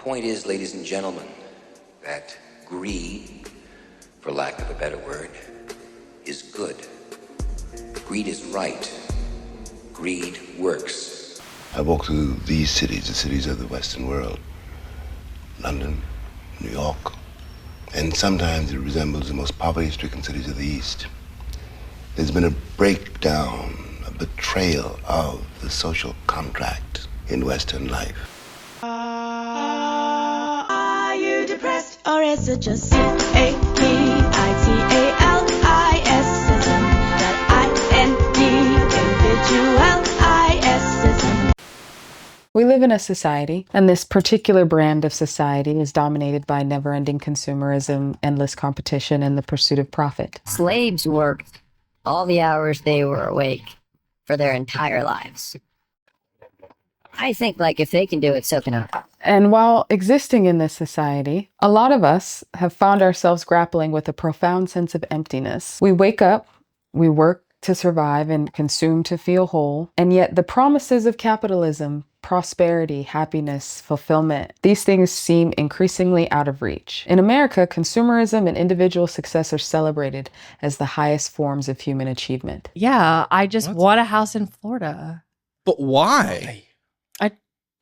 point is, ladies and gentlemen, that greed, for lack of a better word, is good. Greed is right. Greed works. I walk through these cities, the cities of the Western world, London, New York, and sometimes it resembles the most poverty-stricken cities of the East. There's been a breakdown, a betrayal of the social contract in Western life. Are you depressed, or is it just capitalism? Individualism. We live in a society, and this particular brand of society is dominated by never-ending consumerism, endless competition, and the pursuit of profit. Slaves worked all the hours they were awake for their entire lives. I think, if they can do it, so can I. And while existing in this society, a lot of us have found ourselves grappling with a profound sense of emptiness. We wake up, we work to survive and consume to feel whole, and yet the promises of capitalism, prosperity, happiness, fulfillment, these things seem increasingly out of reach. In America, consumerism and individual success are celebrated as the highest forms of human achievement. Yeah, I just want a house in Florida. But why?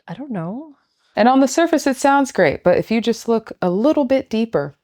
I don't know. And on the surface, it sounds great, but if you just look a little bit deeper,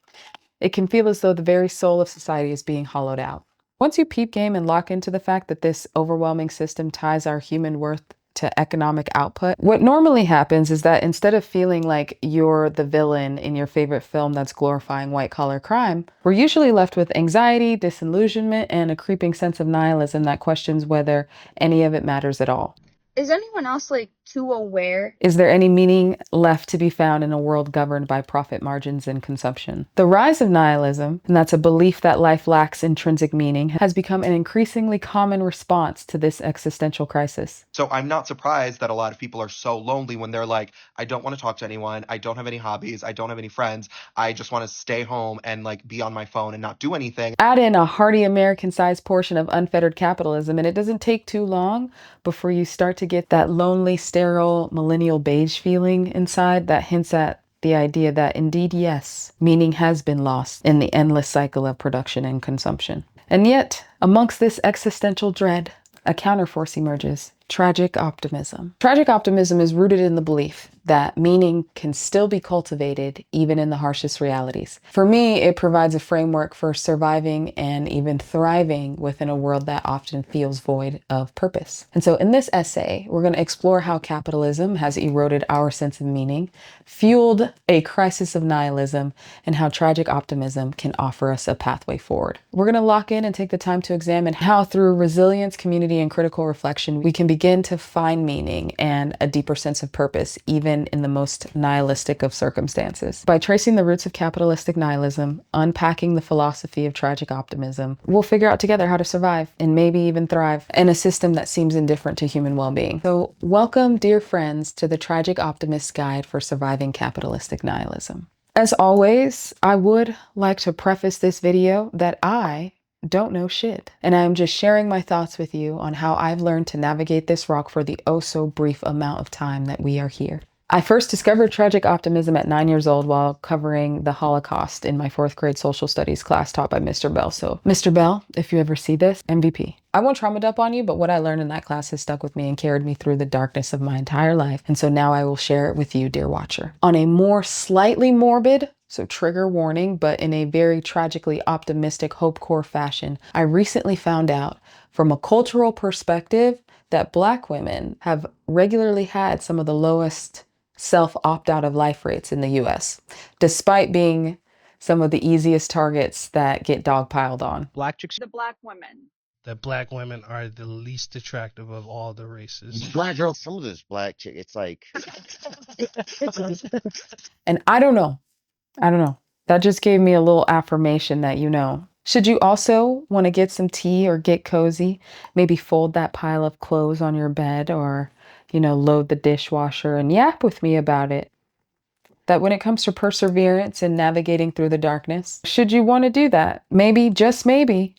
it can feel as though the very soul of society is being hollowed out. Once you peep game and lock into the fact that this overwhelming system ties our human worth to economic output, what normally happens is that instead of feeling like you're the villain in your favorite film that's glorifying white-collar crime, we're usually left with anxiety, disillusionment, and a creeping sense of nihilism that questions whether any of it matters at all. Is anyone else too aware? Is there any meaning left to be found in a world governed by profit margins and consumption? The rise of nihilism, and that's a belief that life lacks intrinsic meaning, has become an increasingly common response to this existential crisis. So I'm not surprised that a lot of people are so lonely when they're like, I don't want to talk to anyone, I don't have any hobbies, I don't have any friends, I just want to stay home and be on my phone and not do anything. Add in a hearty American-sized portion of unfettered capitalism, and it doesn't take too long before you start to get that lonely, sterile, millennial beige feeling inside that hints at the idea that indeed, yes, meaning has been lost in the endless cycle of production and consumption. And yet, amongst this existential dread, a counterforce emerges: tragic optimism. Tragic optimism is rooted in the belief that meaning can still be cultivated even in the harshest realities. For me, it provides a framework for surviving and even thriving within a world that often feels void of purpose. And so in this essay, we're going to explore how capitalism has eroded our sense of meaning, fueled a crisis of nihilism, and how tragic optimism can offer us a pathway forward. We're going to lock in and take the time to examine how through resilience, community, and critical reflection, we can begin to find meaning and a deeper sense of purpose, even in the most nihilistic of circumstances. By tracing the roots of capitalistic nihilism, unpacking the philosophy of tragic optimism, we'll figure out together how to survive and maybe even thrive in a system that seems indifferent to human well-being. So welcome, dear friends, to the Tragic Optimist Guide for Surviving Capitalistic Nihilism. As always, I would like to preface this video that I don't know shit, and I'm just sharing my thoughts with you on how I've learned to navigate this rock for the oh so brief amount of time that we are here. I first discovered tragic optimism at 9 years old while covering the Holocaust in my 4th grade social studies class taught by Mr. Bell. So Mr. Bell, if you ever see this, MVP. I won't trauma dump on you, but what I learned in that class has stuck with me and carried me through the darkness of my entire life. And so now I will share it with you, dear watcher. On a more slightly morbid, so trigger warning, but in a very tragically optimistic hopecore fashion, I recently found out from a cultural perspective that Black women have regularly had some of the lowest self-opt-out of life rates in the US, despite being some of the easiest targets that get dogpiled on. Black chicks. The Black women. The Black women are the least attractive of all the races. Black girls, some of this Black chick, it's like... And I don't know. That just gave me a little affirmation that you know. Should you also want to get some tea or get cozy, maybe fold that pile of clothes on your bed or, load the dishwasher and yap with me about it. That when it comes to perseverance and navigating through the darkness, should you want to do that, maybe, just maybe,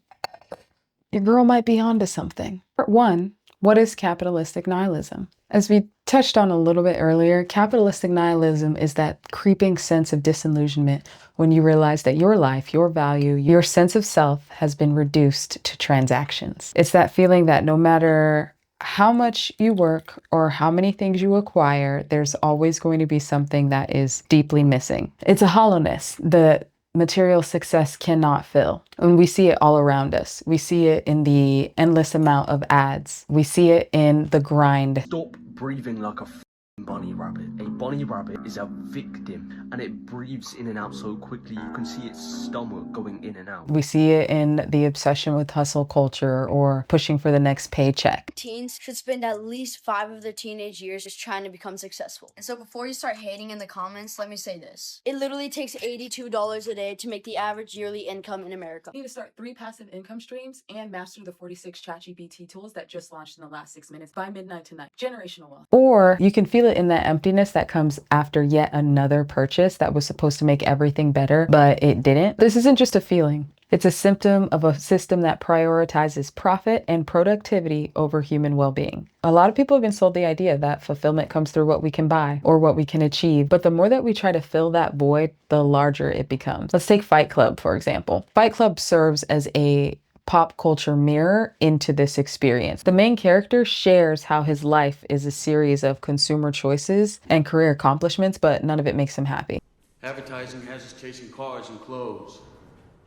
your girl might be onto something. Part 1, What is capitalistic nihilism? As we touched on a little bit earlier, capitalistic nihilism is that creeping sense of disillusionment when you realize that your life, your value, your sense of self has been reduced to transactions. It's that feeling that no matter how much you work or how many things you acquire, there's always going to be something that is deeply missing. It's a hollowness that material success cannot fill. And we see it all around us. We see it in the endless amount of ads. We see it in the grind. Stop breathing like a bunny rabbit. A bunny rabbit is a victim and it breathes in and out so quickly you can see its stomach going in and out. We see it in the obsession with hustle culture or pushing for the next paycheck. Teens should spend at least 5 of their teenage years just trying to become successful. And so before you start hating in the comments, let me say this. It literally takes $82 a day to make the average yearly income in America. You need to start 3 passive income streams and master the 46 ChatGPT tools that just launched in the last 6 minutes by midnight tonight. Generational wealth. Or you can feel it in that emptiness that comes after yet another purchase that was supposed to make everything better, but it didn't. This isn't just a feeling. It's a symptom of a system that prioritizes profit and productivity over human well-being. A lot of people have been sold the idea that fulfillment comes through what we can buy or what we can achieve, but the more that we try to fill that void, the larger it becomes. Let's take Fight Club, for example. Fight Club serves as a pop culture mirror into this experience. The main character shares how his life is a series of consumer choices and career accomplishments, but none of it makes him happy. Advertising has us chasing cars and clothes,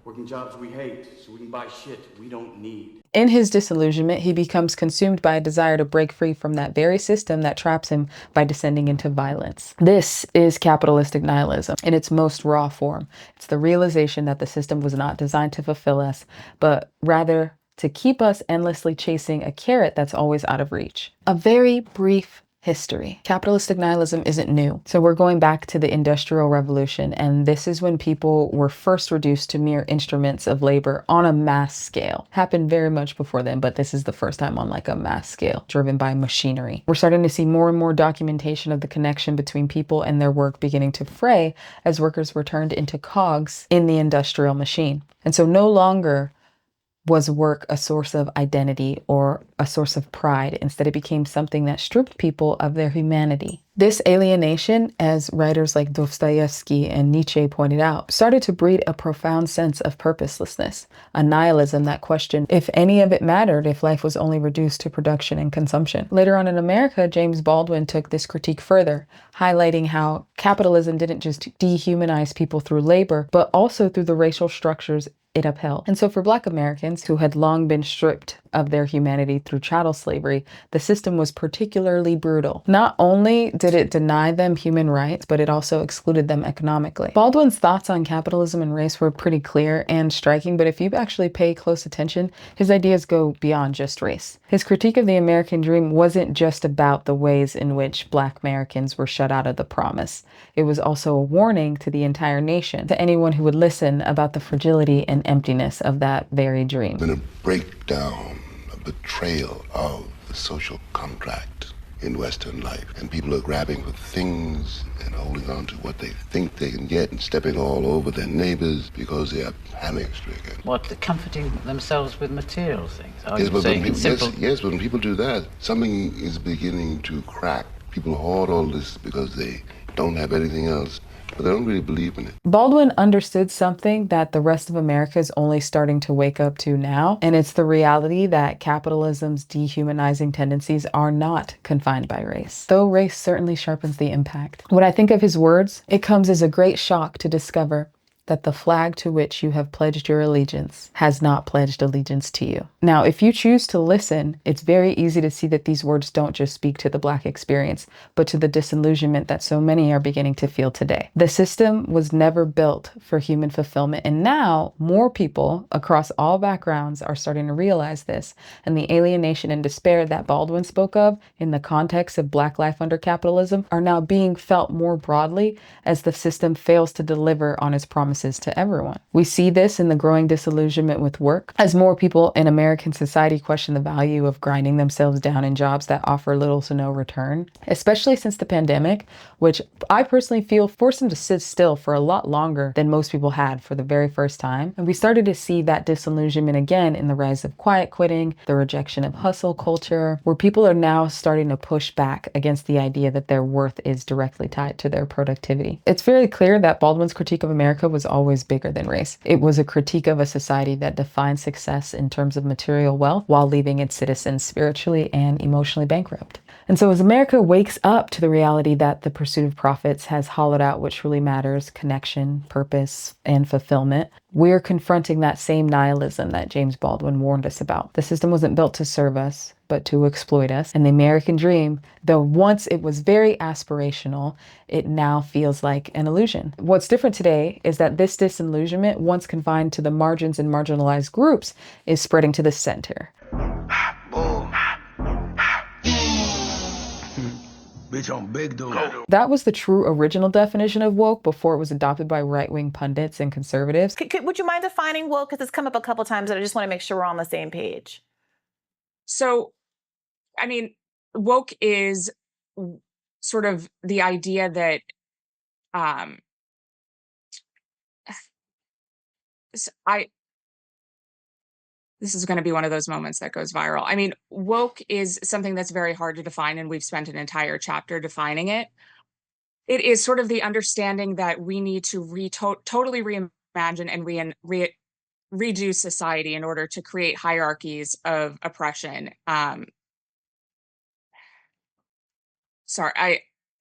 working jobs we hate so we can buy shit we don't need. In his disillusionment, he becomes consumed by a desire to break free from that very system that traps him by descending into violence. This is capitalistic nihilism in its most raw form. It's the realization that the system was not designed to fulfill us, but rather to keep us endlessly chasing a carrot that's always out of reach. A very brief history. Capitalistic nihilism isn't new. So we're going back to the Industrial Revolution, and this is when people were first reduced to mere instruments of labor on a mass scale. Happened very much before then, but this is the first time on like a mass scale, driven by machinery. We're starting to see more and more documentation of the connection between people and their work beginning to fray as workers were turned into cogs in the industrial machine. And so no longer was work a source of identity or a source of pride. Instead, it became something that stripped people of their humanity. This alienation, as writers like Dostoevsky and Nietzsche pointed out, started to breed a profound sense of purposelessness, a nihilism that questioned if any of it mattered if life was only reduced to production and consumption. Later on in America, James Baldwin took this critique further, highlighting how capitalism didn't just dehumanize people through labor, but also through the racial structures it upheld. And so for Black Americans who had long been stripped of their humanity through chattel slavery, the system was particularly brutal. Not only did it deny them human rights, but it also excluded them economically. Baldwin's thoughts on capitalism and race were pretty clear and striking, but if you actually pay close attention, his ideas go beyond just race. His critique of the American dream wasn't just about the ways in which Black Americans were shut out of the promise. It was also a warning to the entire nation, to anyone who would listen, about the fragility and emptiness of that very dream. Been a breakdown, a betrayal of the social contract in Western life. And people are grabbing for things and holding on to what they think they can get and stepping all over their neighbors because they are panic-stricken. What, they're comforting themselves with material things? Are Yes, you but saying when people, simple... yes, but when people do that, something is beginning to crack. People hoard all this because they don't have anything else, but they don't really believe in it. Baldwin understood something that the rest of America is only starting to wake up to now, and it's the reality that capitalism's dehumanizing tendencies are not confined by race, though race certainly sharpens the impact. When I think of his words, it comes as a great shock to discover that the flag to which you have pledged your allegiance has not pledged allegiance to you. Now, if you choose to listen, it's very easy to see that these words don't just speak to the Black experience, but to the disillusionment that so many are beginning to feel today. The system was never built for human fulfillment, and now more people across all backgrounds are starting to realize this, and the alienation and despair that Baldwin spoke of in the context of Black life under capitalism are now being felt more broadly as the system fails to deliver on its promises promises to everyone. We see this in the growing disillusionment with work, as more people in American society question the value of grinding themselves down in jobs that offer little to no return, especially since the pandemic, which I personally feel forced them to sit still for a lot longer than most people had for the very first time. And we started to see that disillusionment again in the rise of quiet quitting, the rejection of hustle culture, where people are now starting to push back against the idea that their worth is directly tied to their productivity. It's very clear that Baldwin's critique of America was always bigger than race. It was a critique of a society that defined success in terms of material wealth while leaving its citizens spiritually and emotionally bankrupt. And so as America wakes up to the reality that the pursuit of profits has hollowed out what truly matters, connection, purpose, and fulfillment, we're confronting that same nihilism that James Baldwin warned us about. The system wasn't built to serve us, but to exploit us. And the American dream, though once it was very aspirational, it now feels like an illusion. What's different today is that this disillusionment, once confined to the margins and marginalized groups, is spreading to the center. Bitch, I'm big dude. That was the true original definition of woke before it was adopted by right-wing pundits and conservatives. Would you mind defining woke? Because it's come up a couple times and I just want to make sure we're on the same page. So, I mean, woke is sort of the idea that this is going to be one of those moments that goes viral. I mean, woke is something that's very hard to define, and we've spent an entire chapter defining it. It is sort of the understanding that we need to totally reimagine and redo society in order to create hierarchies of oppression.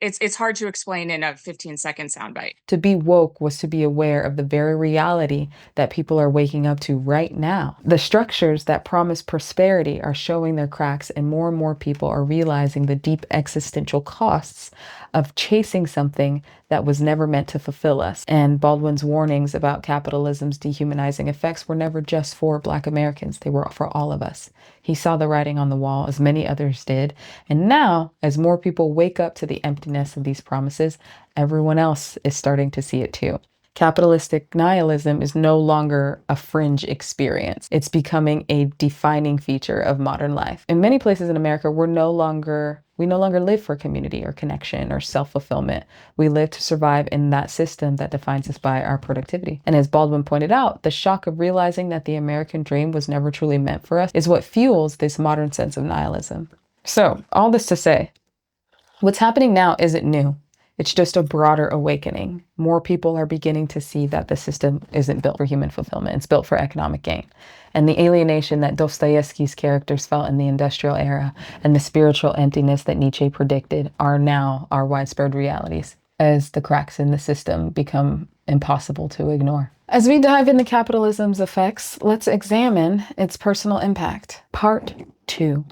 It's hard to explain in a 15-second soundbite. To be woke was to be aware of the very reality that people are waking up to right now. The structures that promise prosperity are showing their cracks, and more people are realizing the deep existential costs of chasing something that was never meant to fulfill us. And Baldwin's warnings about capitalism's dehumanizing effects were never just for Black Americans. They were for all of us. He saw the writing on the wall, as many others did. And now, as more people wake up to the emptiness of these promises, everyone else is starting to see it too. Capitalistic nihilism is no longer a fringe experience. It's becoming a defining feature of modern life. In many places in America, we no longer live for community or connection or self-fulfillment. We live to survive in that system that defines us by our productivity. And as Baldwin pointed out, the shock of realizing that the American dream was never truly meant for us is what fuels this modern sense of nihilism. So, all this to say, what's happening now isn't new. It's just a broader awakening. More people are beginning to see that the system isn't built for human fulfillment. It's built for economic gain. And the alienation that Dostoevsky's characters felt in the industrial era and the spiritual emptiness that Nietzsche predicted are now our widespread realities as the cracks in the system become impossible to ignore. As we dive into capitalism's effects, let's examine its personal impact. Part 2.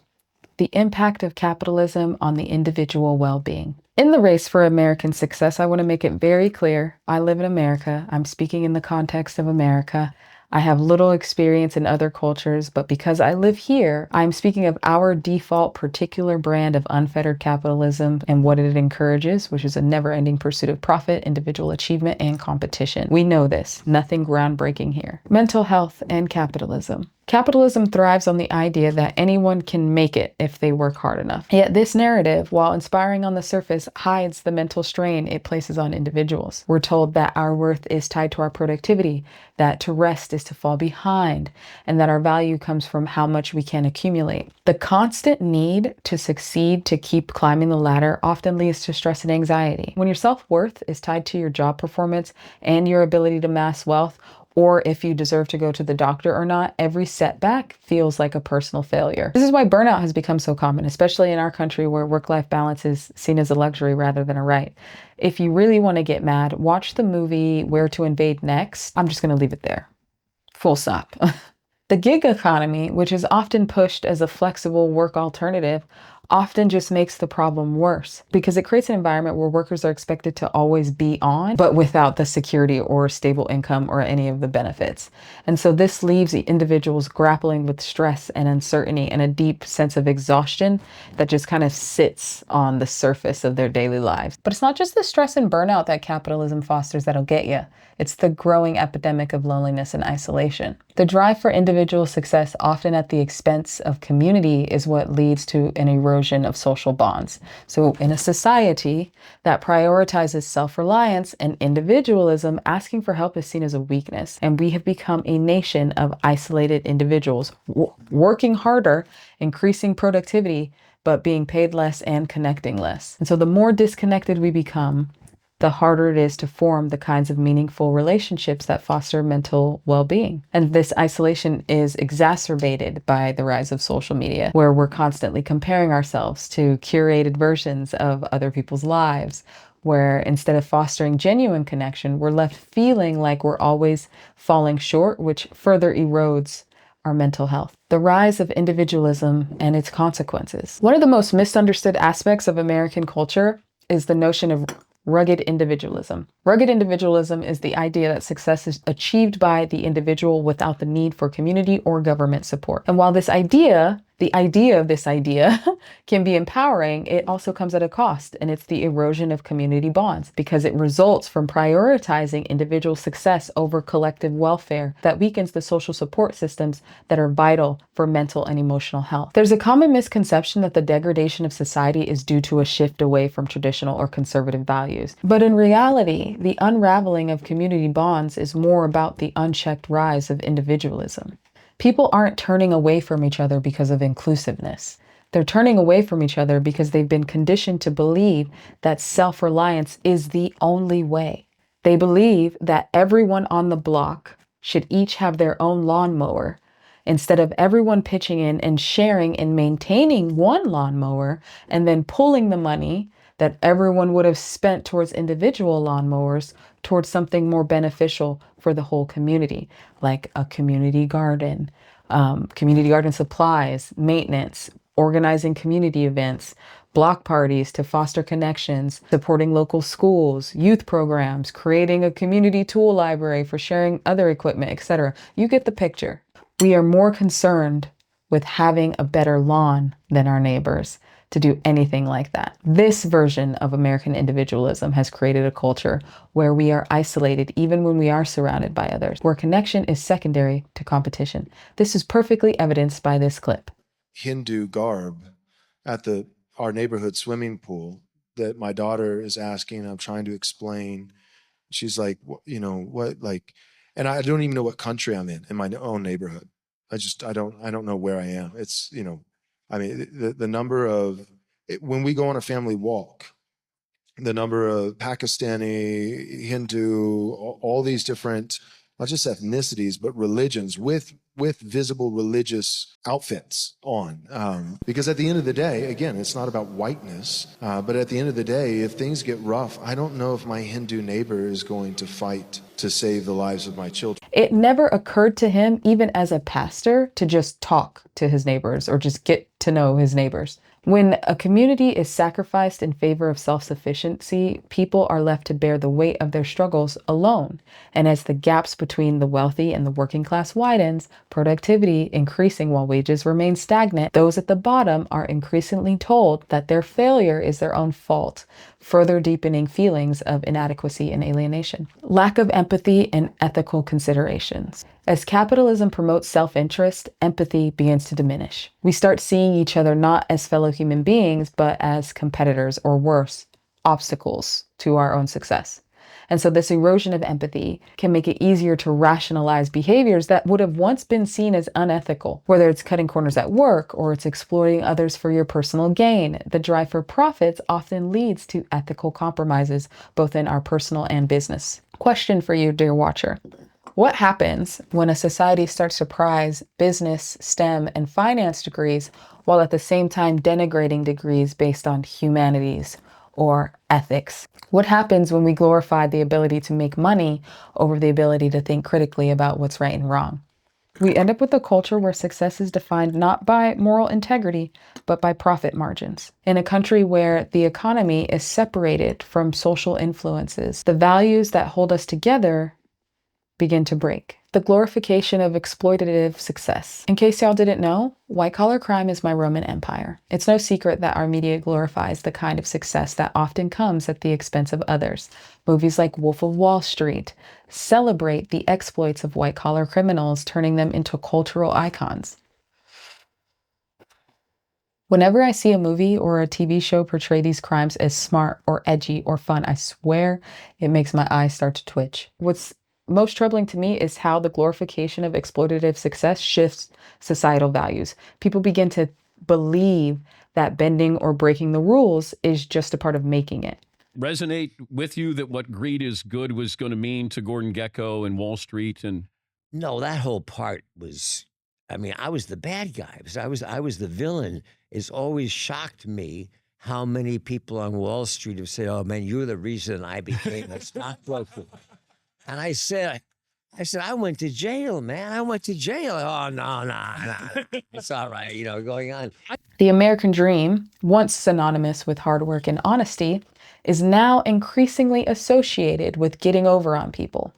The impact of capitalism on the individual well-being. In the race for American success, I want to make it very clear, I live in America. I'm speaking in the context of America. I have little experience in other cultures, but because I live here, I'm speaking of our default particular brand of unfettered capitalism and what it encourages, which is a never-ending pursuit of profit, individual achievement, and competition. We know this. Nothing groundbreaking here. Mental health and capitalism. Capitalism thrives on the idea that anyone can make it if they work hard enough. Yet this narrative, while inspiring on the surface, hides the mental strain it places on individuals. We're told that our worth is tied to our productivity, that to rest is to fall behind, and that our value comes from how much we can accumulate. The constant need to succeed, to keep climbing the ladder, often leads to stress and anxiety. When your self-worth is tied to your job performance and your ability to amass wealth, or if you deserve to go to the doctor or not, every setback feels like a personal failure. This is why burnout has become so common, especially in our country where work-life balance is seen as a luxury rather than a right. If you really want to get mad, watch the movie Where to Invade Next. I'm just going to leave it there. Full stop. The gig economy, which is often pushed as a flexible work alternative, often just makes the problem worse because it creates an environment where workers are expected to always be on, but without the security or stable income or any of the benefits. And so this leaves the individuals grappling with stress and uncertainty and a deep sense of exhaustion that just kind of sits on the surface of their daily lives. But it's not just the stress and burnout that capitalism fosters that'll get you. It's the growing epidemic of loneliness and isolation. The drive for individual success, often at the expense of community, is what leads to an erosion of social bonds. So in a society that prioritizes self-reliance and individualism, asking for help is seen as a weakness. And we have become a nation of isolated individuals, working harder, increasing productivity, but being paid less and connecting less. And so the more disconnected we become, the harder it is to form the kinds of meaningful relationships that foster mental well-being. And this isolation is exacerbated by the rise of social media, where we're constantly comparing ourselves to curated versions of other people's lives, where instead of fostering genuine connection, we're left feeling like we're always falling short, which further erodes our mental health. The rise of individualism and its consequences. One of the most misunderstood aspects of American culture is the notion of rugged individualism. Rugged individualism is the idea that success is achieved by the individual without the need for community or government support. And while the idea of this idea can be empowering, it also comes at a cost, and it's the erosion of community bonds because it results from prioritizing individual success over collective welfare that weakens the social support systems that are vital for mental and emotional health. There's a common misconception that the degradation of society is due to a shift away from traditional or conservative values. But in reality, the unraveling of community bonds is more about the unchecked rise of individualism. People aren't turning away from each other because of inclusiveness. They're turning away from each other because they've been conditioned to believe that self-reliance is the only way. They believe that everyone on the block should each have their own lawnmower instead of everyone pitching in and sharing and maintaining one lawnmower and then pulling the money that everyone would have spent towards individual lawnmowers towards something more beneficial for the whole community, like a community garden supplies, maintenance, organizing community events, block parties to foster connections, supporting local schools, youth programs, creating a community tool library for sharing other equipment, etc. You get the picture. We are more concerned with having a better lawn than our neighbors to do anything like that. This version of American individualism has created a culture where we are isolated even when we are surrounded by others, where connection is secondary to competition. This is perfectly evidenced by this clip. Hindu garb at our neighborhood swimming pool that my daughter is asking, I'm trying to explain. She's like, and I don't even know what country I'm in my own neighborhood. I don't know where I am. It's, the number of, when we go on a family walk, the number of Pakistani, Hindu, all these different, not just ethnicities, but religions with visible religious outfits on. Because at the end of the day, again, it's not about whiteness, but at the end of the day, if things get rough, I don't know if my Hindu neighbor is going to fight to save the lives of my children. It never occurred to him, even as a pastor, to just talk to his neighbors or just get to know his neighbors. When a community is sacrificed in favor of self-sufficiency, people are left to bear the weight of their struggles alone. And as the gaps between the wealthy and the working class widens, productivity increasing while wages remain stagnant, those at the bottom are increasingly told that their failure is their own fault, further deepening feelings of inadequacy and alienation. Lack of empathy and ethical considerations. As capitalism promotes self-interest, empathy begins to diminish. We start seeing each other not as fellow human beings, but as competitors, or worse, obstacles to our own success. And so this erosion of empathy can make it easier to rationalize behaviors that would have once been seen as unethical, whether it's cutting corners at work or it's exploiting others for your personal gain. The drive for profits often leads to ethical compromises, both in our personal and business. Question for you, dear watcher. What happens when a society starts to prize business, STEM, and finance degrees while at the same time denigrating degrees based on humanities or ethics? What happens when we glorify the ability to make money over the ability to think critically about what's right and wrong? We end up with a culture where success is defined not by moral integrity, but by profit margins. In a country where the economy is separated from social influences, the values that hold us together begin to break. The glorification of exploitative success. In case y'all didn't know, white-collar crime is my Roman Empire. It's no secret that our media glorifies the kind of success that often comes at the expense of others. Movies like Wolf of Wall Street celebrate the exploits of white-collar criminals, turning them into cultural icons. Whenever I see a movie or a TV show portray these crimes as smart or edgy or fun, I swear it makes my eyes start to twitch. What's most troubling to me is how the glorification of exploitative success shifts societal values. People begin to believe that bending or breaking the rules is just a part of making it. Resonate with you that what greed is good was going to mean to Gordon Gekko and Wall Street? And no, that whole part was, I mean, I was the bad guy. I was the villain. It's always shocked me how many people on Wall Street have said, oh man, you're the reason I became a stockbroker. And I said, I went to jail, man. I went to jail. Oh, no. It's all right, going on. The American dream, once synonymous with hard work and honesty, is now increasingly associated with getting over on people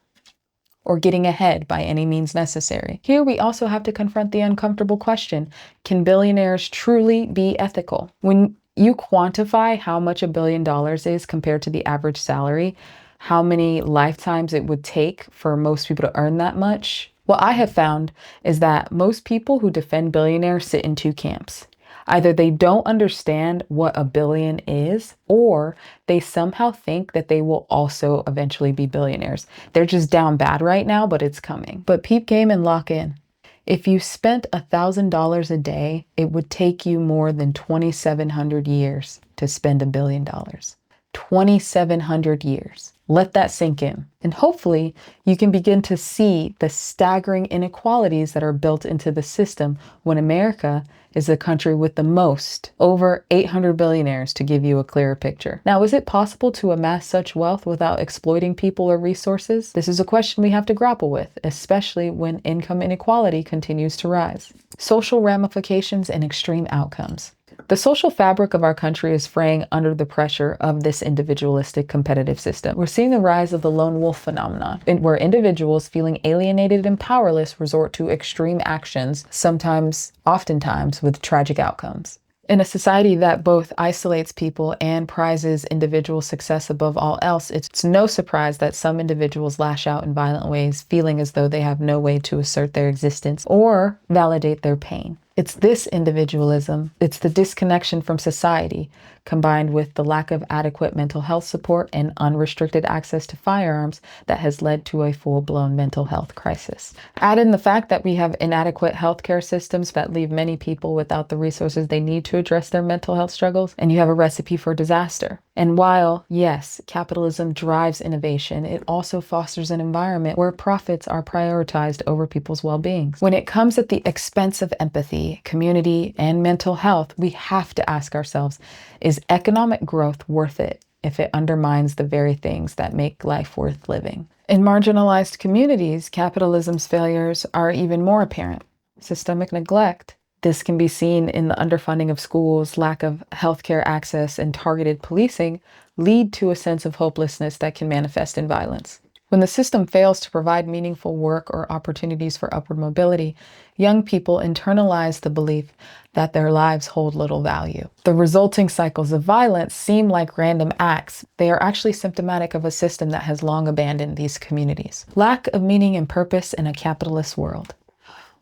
or getting ahead by any means necessary. Here we also have to confront the uncomfortable question, can billionaires truly be ethical? When you quantify how much $1 billion is compared to the average salary, how many lifetimes it would take for most people to earn that much, what I have found is that most people who defend billionaires sit in two camps. Either they don't understand what $1 billion is, or they somehow think that they will also eventually be billionaires. They're just down bad right now, but it's coming. But peep game and lock in. If you spent $1,000 a day, it would take you more than 2,700 years to spend $1 billion. 2,700 years. Let that sink in. And hopefully you can begin to see the staggering inequalities that are built into the system when America is the country with the most, over 800 billionaires, to give you a clearer picture. Now, is it possible to amass such wealth without exploiting people or resources? This is a question we have to grapple with, especially when income inequality continues to rise. Social ramifications and extreme outcomes. The social fabric of our country is fraying under the pressure of this individualistic competitive system. We're seeing the rise of the lone wolf phenomenon, where individuals feeling alienated and powerless resort to extreme actions, oftentimes with tragic outcomes. In a society that both isolates people and prizes individual success above all else, it's no surprise that some individuals lash out in violent ways, feeling as though they have no way to assert their existence or validate their pain. It's this individualism, it's the disconnection from society, combined with the lack of adequate mental health support and unrestricted access to firearms, that has led to a full-blown mental health crisis. Add in the fact that we have inadequate healthcare systems that leave many people without the resources they need to address their mental health struggles, and you have a recipe for disaster. And while, yes, capitalism drives innovation, it also fosters an environment where profits are prioritized over people's well-being. When it comes at the expense of empathy, community, and mental health, we have to ask ourselves, is economic growth worth it if it undermines the very things that make life worth living? In marginalized communities, capitalism's failures are even more apparent. Systemic neglect. This can be seen in the underfunding of schools, lack of healthcare access, and targeted policing lead to a sense of hopelessness that can manifest in violence. When the system fails to provide meaningful work or opportunities for upward mobility, young people internalize the belief that their lives hold little value. The resulting cycles of violence seem like random acts. They are actually symptomatic of a system that has long abandoned these communities. Lack of meaning and purpose in a capitalist world.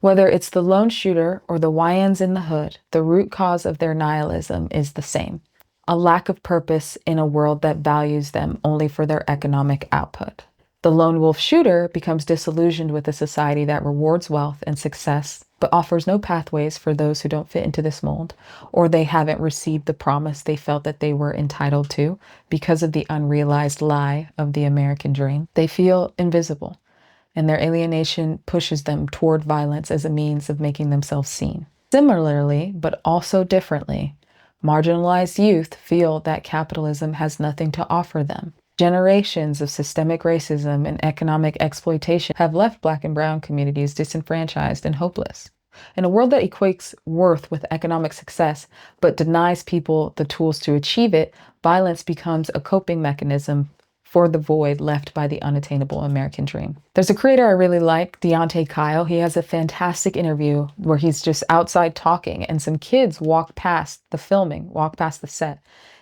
Whether it's the lone shooter or the YNs in the hood, the root cause of their nihilism is the same: a lack of purpose in a world that values them only for their economic output. The lone wolf shooter becomes disillusioned with a society that rewards wealth and success, but offers no pathways for those who don't fit into this mold, or they haven't received the promise they felt that they were entitled to because of the unrealized lie of the American dream. They feel invisible, and their alienation pushes them toward violence as a means of making themselves seen. Similarly, but also differently, marginalized youth feel that capitalism has nothing to offer them. Generations of systemic racism and economic exploitation have left Black and brown communities disenfranchised and hopeless. In a world that equates worth with economic success but denies people the tools to achieve it, violence becomes a coping mechanism for the void left by the unattainable American dream. There's a creator I really like, Deontay Kyle. He has a fantastic interview where he's just outside talking and some kids walk past the filming, walk past the set.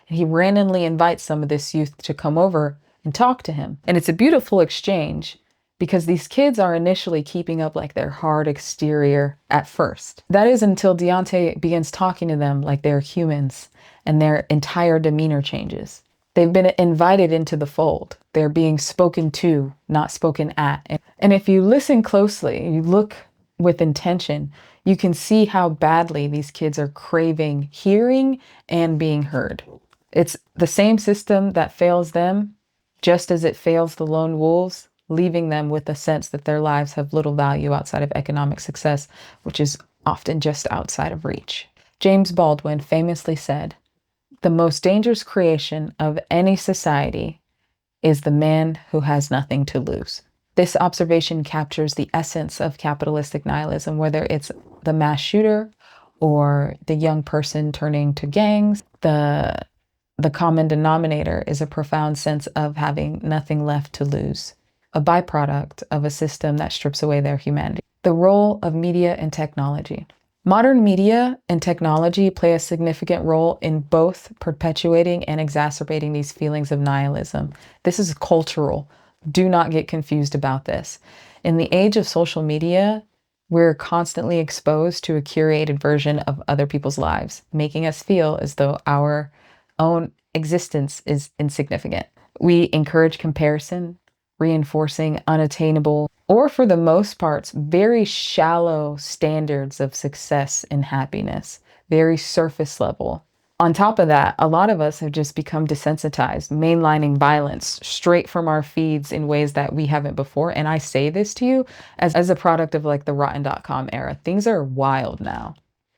And he randomly invites some of this youth to come over and talk to him. And it's a beautiful exchange because these kids are initially keeping up like their hard exterior at first. That is until Deontay begins talking to them like they're humans and their entire demeanor changes. They've been invited into the fold. They're being spoken to, not spoken at. And if you listen closely, you look with intention, you can see how badly these kids are craving hearing and being heard. It's the same system that fails them, just as it fails the lone wolves, leaving them with a sense that their lives have little value outside of economic success, which is often just outside of reach. James Baldwin famously said, "The most dangerous creation of any society is the man who has nothing to lose." This observation captures the essence of capitalistic nihilism, whether it's the mass shooter or the young person turning to gangs. The common denominator is a profound sense of having nothing left to lose, a byproduct of a system that strips away their humanity. The role of media and technology. Modern media and technology play a significant role in both perpetuating and exacerbating these feelings of nihilism. This is cultural. Do not get confused about this. In the age of social media, we're constantly exposed to a curated version of other people's lives, making us feel as though our own existence is insignificant. We encourage comparison, reinforcing unattainable, or for the most part, very shallow standards of success and happiness, very surface level. On top of that, a lot of us have just become desensitized, mainlining violence straight from our feeds in ways that we haven't before. And I say this to you as a product of like the rotten.com era. Things are wild now.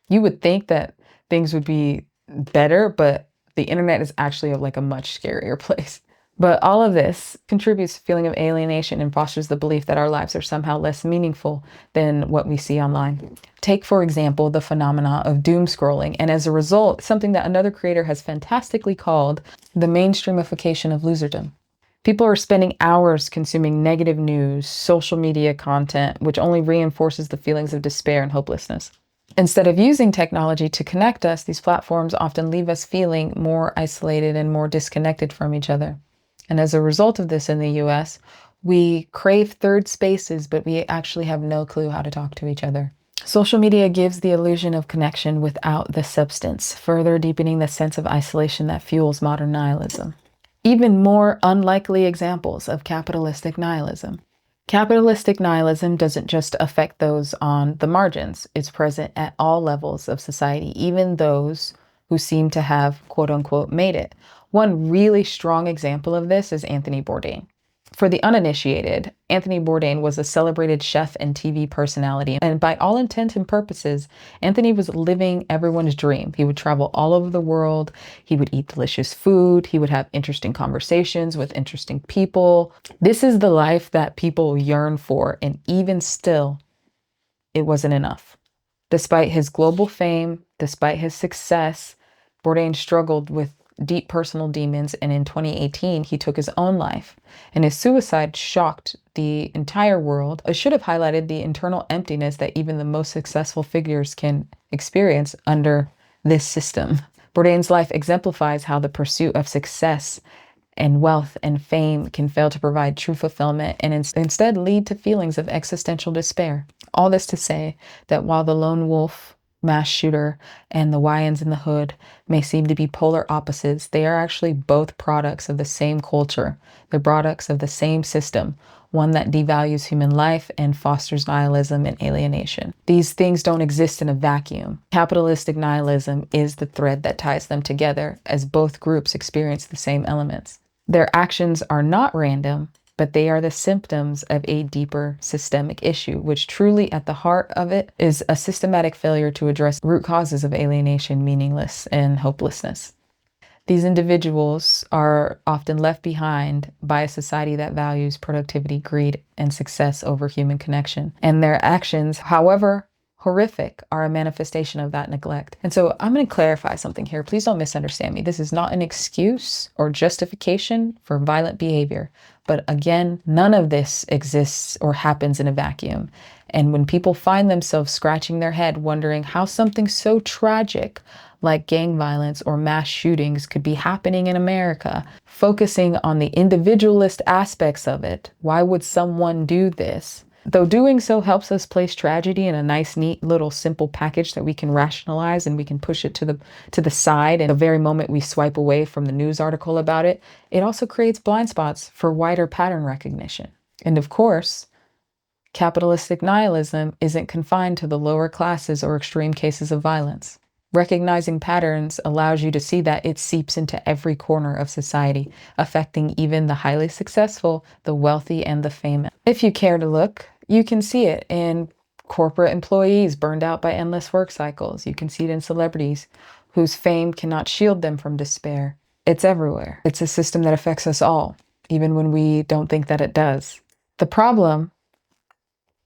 You would think that things would be better, but the internet is actually like a much scarier place. But all of this contributes to a feeling of alienation and fosters the belief that our lives are somehow less meaningful than what we see online. Take, for example, the phenomena of doom scrolling, and as a result, something that another creator has fantastically called the mainstreamification of loserdom. People are spending hours consuming negative news, social media content, which only reinforces the feelings of despair and hopelessness. Instead of using technology to connect us, these platforms often leave us feeling more isolated and more disconnected from each other. And as a result of this in the US, we crave third spaces, but we actually have no clue how to talk to each other. Social media gives the illusion of connection without the substance, further deepening the sense of isolation that fuels modern nihilism. Even more unlikely examples of capitalistic nihilism. Capitalistic nihilism doesn't just affect those on the margins. It's present at all levels of society, even those who seem to have, quote unquote, made it. One really strong example of this is Anthony Bourdain. For the uninitiated, Anthony Bourdain was a celebrated chef and TV personality, and by all intents and purposes, Anthony was living everyone's dream. He would travel all over the world, he would eat delicious food, he would have interesting conversations with interesting people. This is the life that people yearn for, and even still, it wasn't enough. Despite his global fame, despite his success, Bourdain struggled with deep personal demons, and in 2018 he took his own life, and his suicide shocked the entire world. It should have highlighted the internal emptiness that even the most successful figures can experience under this system. Bourdain's life exemplifies how the pursuit of success and wealth and fame can fail to provide true fulfillment and instead lead to feelings of existential despair. All this to say that while the lone wolf, mass shooter, and the YNs in the hood may seem to be polar opposites, they are actually both products of the same culture. They're products of the same system, one that devalues human life and fosters nihilism and alienation. These things don't exist in a vacuum. Capitalistic nihilism is the thread that ties them together, as both groups experience the same elements. Their actions are not random, but they are the symptoms of a deeper systemic issue, which truly at the heart of it is a systematic failure to address root causes of alienation, meaninglessness, and hopelessness. These individuals are often left behind by a society that values productivity, greed, and success over human connection. And their actions, however horrific, are a manifestation of that neglect. And so I'm going to clarify something here. Please don't misunderstand me. This is not an excuse or justification for violent behavior. But again, none of this exists or happens in a vacuum. And when people find themselves scratching their head wondering how something so tragic like gang violence or mass shootings could be happening in America, focusing on the individualist aspects of it, why would someone do this? Though doing so helps us place tragedy in a nice, neat, little, simple package that we can rationalize and we can push it to the side, and the very moment we swipe away from the news article about it, it also creates blind spots for wider pattern recognition. And of course, capitalistic nihilism isn't confined to the lower classes or extreme cases of violence. Recognizing patterns allows you to see that it seeps into every corner of society, affecting even the highly successful, the wealthy, and the famous. If you care to look, you can see it in corporate employees burned out by endless work cycles. You can see it in celebrities whose fame cannot shield them from despair. It's everywhere. It's a system that affects us all, even when we don't think that it does. The problem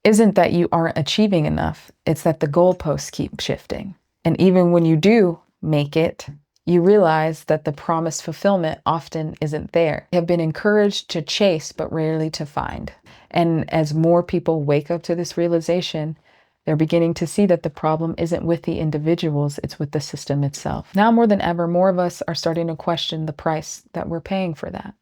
isn't that you aren't achieving enough. It's that the goalposts keep shifting. And even when you do make it, you realize that the promised fulfillment often isn't there. You have been encouraged to chase, but rarely to find. And as more people wake up to this realization, they're beginning to see that the problem isn't with the individuals, it's with the system itself. Now more than ever, more of us are starting to question the price that we're paying for that.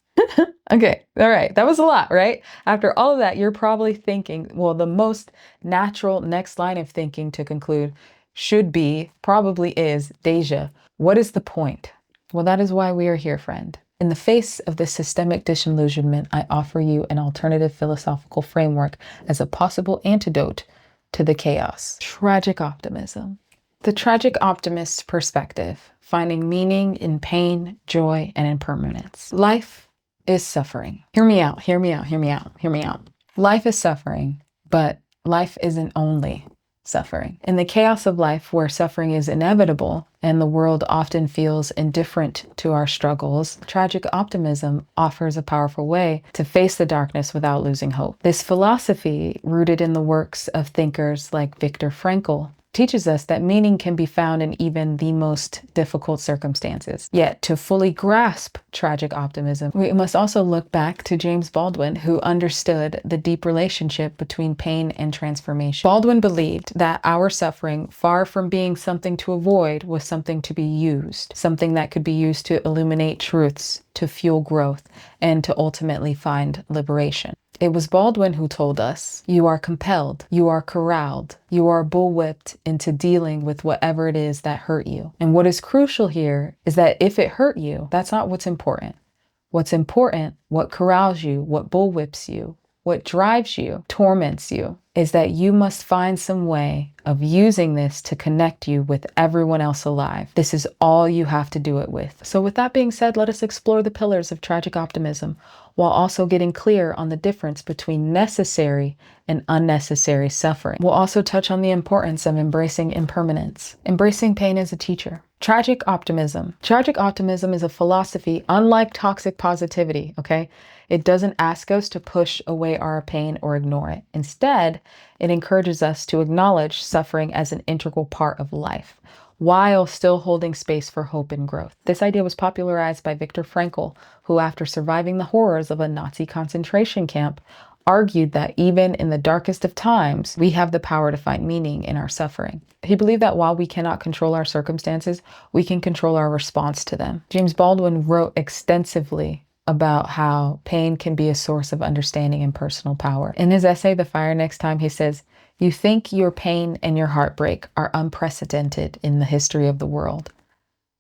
Okay, all right, that was a lot, right? After all of that, you're probably thinking, well, the most natural next line of thinking to conclude should be, probably is, Dasia, what is the point? Well, that is why we are here, friend. In the face of this systemic disillusionment, I offer you an alternative philosophical framework as a possible antidote to the chaos. Tragic optimism. The tragic optimist's perspective, finding meaning in pain, joy, and impermanence. Life is suffering. Hear me out, hear me out, hear me out, hear me out. Life is suffering, but life isn't only suffering. In the chaos of life, where suffering is inevitable and the world often feels indifferent to our struggles, tragic optimism offers a powerful way to face the darkness without losing hope. This philosophy, rooted in the works of thinkers like Viktor Frankl, teaches us that meaning can be found in even the most difficult circumstances. Yet, to fully grasp tragic optimism, we must also look back to James Baldwin, who understood the deep relationship between pain and transformation. Baldwin believed that our suffering, far from being something to avoid, was something to be used, something that could be used to illuminate truths, to fuel growth, and to ultimately find liberation. It was Baldwin who told us, you are compelled, you are corralled, you are bullwhipped into dealing with whatever it is that hurt you. And what is crucial here is that if it hurt you, that's not what's important. What's important, what corrals you, what bullwhips you, what drives you, torments you, is that you must find some way of using this to connect you with everyone else alive. This is all you have to do it with. So with that being said, let us explore the pillars of tragic optimism while also getting clear on the difference between necessary and unnecessary suffering. We'll also touch on the importance of embracing impermanence, embracing pain as a teacher. Tragic optimism. Tragic optimism is a philosophy unlike toxic positivity, okay? It doesn't ask us to push away our pain or ignore it. Instead, it encourages us to acknowledge suffering as an integral part of life, while still holding space for hope and growth. This idea was popularized by Viktor Frankl, who, after surviving the horrors of a Nazi concentration camp, argued that even in the darkest of times, we have the power to find meaning in our suffering. He believed that while we cannot control our circumstances, we can control our response to them. James Baldwin wrote extensively about how pain can be a source of understanding and personal power. In his essay, The Fire Next Time, he says, "You think your pain and your heartbreak are unprecedented in the history of the world.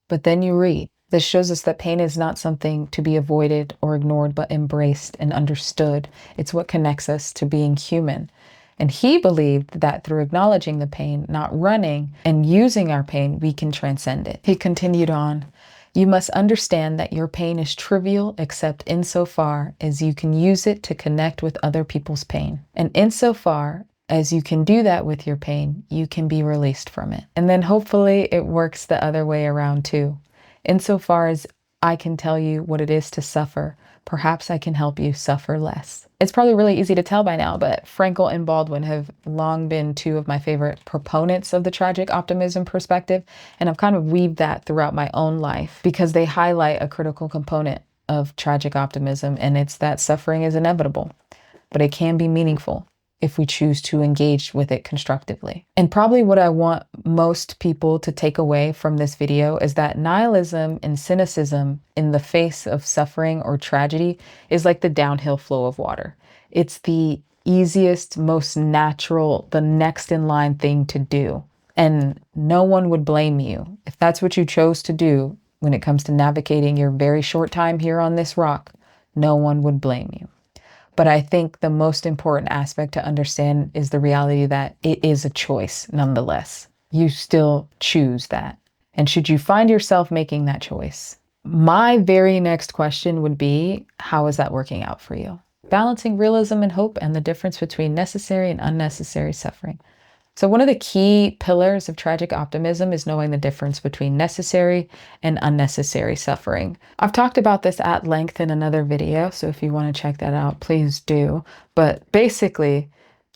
But then you read. This shows us that pain is not something to be avoided or ignored, but embraced and understood. It's what connects us to being human." And he believed that through acknowledging the pain, not running, and using our pain, we can transcend it. He continued on, "You must understand that your pain is trivial except insofar as you can use it to connect with other people's pain. And insofar as you can do that with your pain, you can be released from it." And then hopefully it works the other way around too. Insofar as I can tell you what it is to suffer. Perhaps I can help you suffer less. It's probably really easy to tell by now, but Frankl and Baldwin have long been two of my favorite proponents of the tragic optimism perspective, and I've kind of weaved that throughout my own life because they highlight a critical component of tragic optimism, and it's that suffering is inevitable, but it can be meaningful if we choose to engage with it constructively. And probably what I want most people to take away from this video is that nihilism and cynicism in the face of suffering or tragedy is like the downhill flow of water. It's the easiest, most natural, the next in line thing to do. And no one would blame you if that's what you chose to do when it comes to navigating your very short time here on this rock. No one would blame you. But I think the most important aspect to understand is the reality that it is a choice nonetheless. You still choose that. And should you find yourself making that choice, my very next question would be, how is that working out for you? Balancing realism and hope and the difference between necessary and unnecessary suffering. So one of the key pillars of tragic optimism is knowing the difference between necessary and unnecessary suffering. I've talked about this at length in another video, so if you want to check that out, please do. But basically,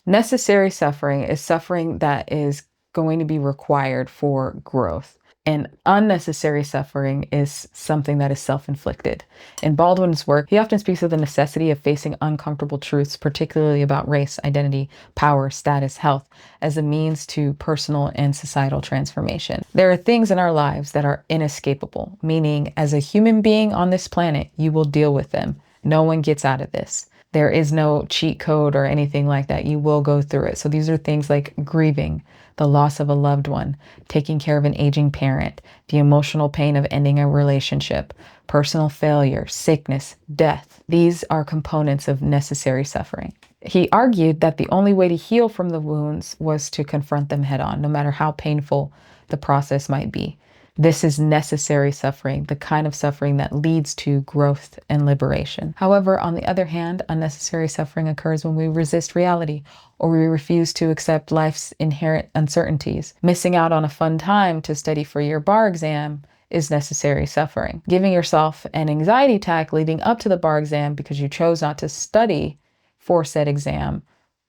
necessary suffering is suffering that is going to be required for growth. And unnecessary suffering is something that is self-inflicted. In Baldwin's work, he often speaks of the necessity of facing uncomfortable truths, particularly about race, identity, power, status, health, as a means to personal and societal transformation. There are things in our lives that are inescapable, meaning as a human being on this planet, you will deal with them. No one gets out of this. There is no cheat code or anything like that. You will go through it. So these are things like grieving, the loss of a loved one, taking care of an aging parent, the emotional pain of ending a relationship, personal failure, sickness, death. These are components of necessary suffering. He argued that the only way to heal from the wounds was to confront them head on, no matter how painful the process might be. This is necessary suffering, the kind of suffering that leads to growth and liberation. However, on the other hand, unnecessary suffering occurs when we resist reality or we refuse to accept life's inherent uncertainties. Missing out on a fun time to study for your bar exam is necessary suffering. Giving yourself an anxiety attack leading up to the bar exam because you chose not to study for said exam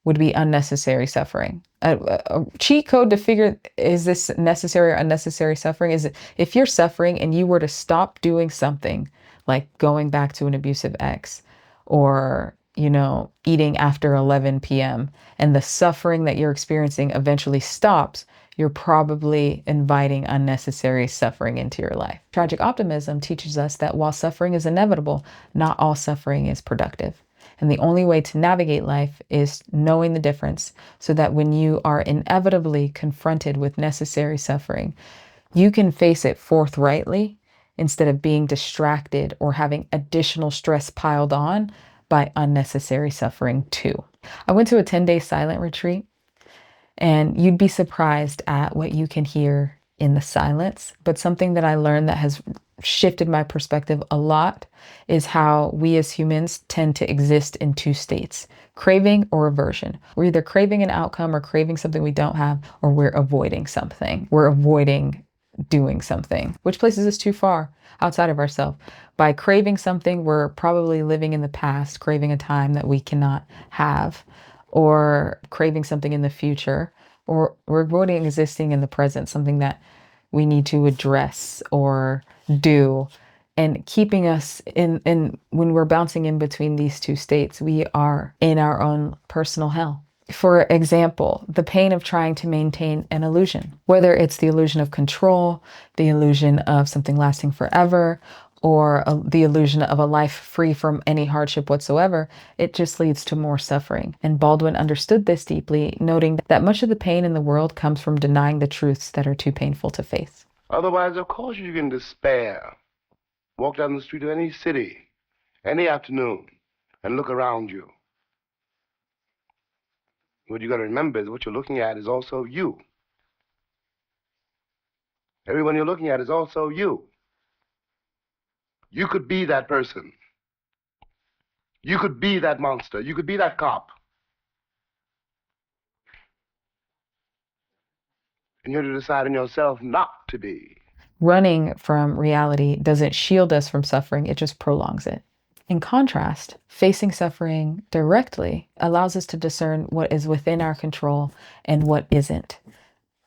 would be unnecessary suffering. A cheat code to figure, is this necessary or unnecessary suffering? Is it if you're suffering and you were to stop doing something like going back to an abusive ex or, eating after 11 p.m. and the suffering that you're experiencing eventually stops, you're probably inviting unnecessary suffering into your life. Tragic optimism teaches us that while suffering is inevitable, not all suffering is productive. And the only way to navigate life is knowing the difference so that when you are inevitably confronted with necessary suffering, you can face it forthrightly instead of being distracted or having additional stress piled on by unnecessary suffering too. I went to a 10-day silent retreat, and you'd be surprised at what you can hear in the silence. But something that I learned that has shifted my perspective a lot is how we as humans tend to exist in two states, craving or aversion. We're either craving an outcome or craving something we don't have, or we're avoiding something. We're avoiding doing something, which places us too far outside of ourselves. By craving something, we're probably living in the past, craving a time that we cannot have, or craving something in the future, or we're avoiding existing in the present, something that we need to address or do. And keeping us in when we're bouncing in between these two states, we are in our own personal hell. For example, the pain of trying to maintain an illusion, whether it's the illusion of control, the illusion of something lasting forever, or the illusion of a life free from any hardship whatsoever, it just leads to more suffering. And Baldwin understood this deeply, noting that much of the pain in the world comes from denying the truths that are too painful to face. Otherwise, of course, you can despair. Walk down the street of any city, any afternoon, and look around you. What you got to remember is what you're looking at is also you. Everyone you're looking at is also you. You could be that person. You could be that monster. You could be that cop. And you're to decide in yourself not to be. Running from reality doesn't shield us from suffering, it just prolongs it. In contrast, facing suffering directly allows us to discern what is within our control and what isn't.